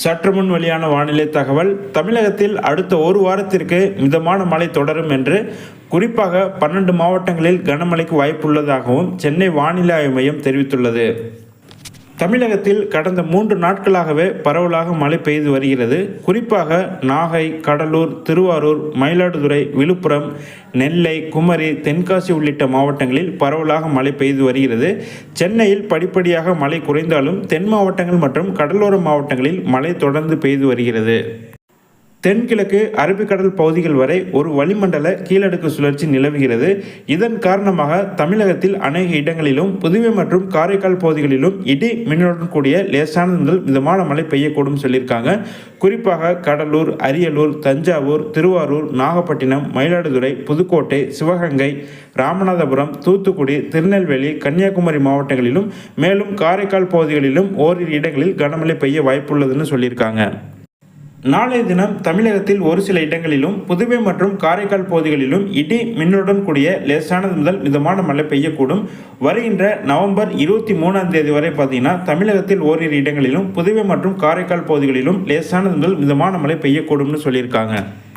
சற்று முன் வெளியான வானிலை தகவல். தமிழகத்தில் அடுத்த ஒரு வாரத்திற்கு மிதமான மழை தொடரும் என்று, குறிப்பாக 12 மாவட்டங்களில் கனமழைக்கு வாய்ப்புள்ளதாகவும் சென்னை வானிலை ஆய்வு மையம் தெரிவித்துள்ளது. தமிழகத்தில் கடந்த 3 நாட்களாகவே பரவலாக மழை பெய்து வருகிறது. குறிப்பாக நாகை, கடலூர், திருவாரூர், மயிலாடுதுறை, விழுப்புரம், நெல்லை, குமரி, தென்காசி உள்ளிட்ட மாவட்டங்களில் பரவலாக மழை பெய்து வருகிறது. சென்னையில் படிப்படியாக மழை குறைந்தாலும் தென் மாவட்டங்கள் மற்றும் கடலோர மாவட்டங்களில் மழை தொடர்ந்து பெய்து வருகிறது. தென்கிழக்கு அரபிக்கடல் பகுதிகள் வரை ஒரு வளிமண்டல கீழடுக்கு சுழற்சி நிலவுகிறது. இதன் காரணமாக தமிழகத்தில் அநேக இடங்களிலும், புதுவை மற்றும் காரைக்கால் பகுதிகளிலும் இடி மின்னலுடன் கூடிய லேசானது முதல் மிதமான மழை பெய்யக்கூடும் சொல்லியிருக்காங்க. குறிப்பாக கடலூர், அரியலூர், தஞ்சாவூர், திருவாரூர், நாகப்பட்டினம், மயிலாடுதுறை, புதுக்கோட்டை, சிவகங்கை, ராமநாதபுரம், தூத்துக்குடி, திருநெல்வேலி, கன்னியாகுமரி மாவட்டங்களிலும், மேலும் காரைக்கால் பகுதிகளிலும் ஓரிரு இடங்களில் கனமழை பெய்ய வாய்ப்புள்ளதுன்னு சொல்லியிருக்காங்க. நாளைய தினம் தமிழகத்தில் ஒரு சில இடங்களிலும், புதுவை மற்றும் காரைக்கால் பகுதிகளிலும் இடி மின்னலுடன் கூடிய லேசானது முதல் மிதமான மழை பெய்யக்கூடும். வருகின்ற நவம்பர் 23ஆம் தேதி வரை பார்த்தீங்கன்னா தமிழகத்தில் ஓரிரு இடங்களிலும், புதுவை மற்றும் காரைக்கால் பகுதிகளிலும் லேசானது முதல் மிதமான மழை பெய்யக்கூடும்னு சொல்லியிருக்காங்க.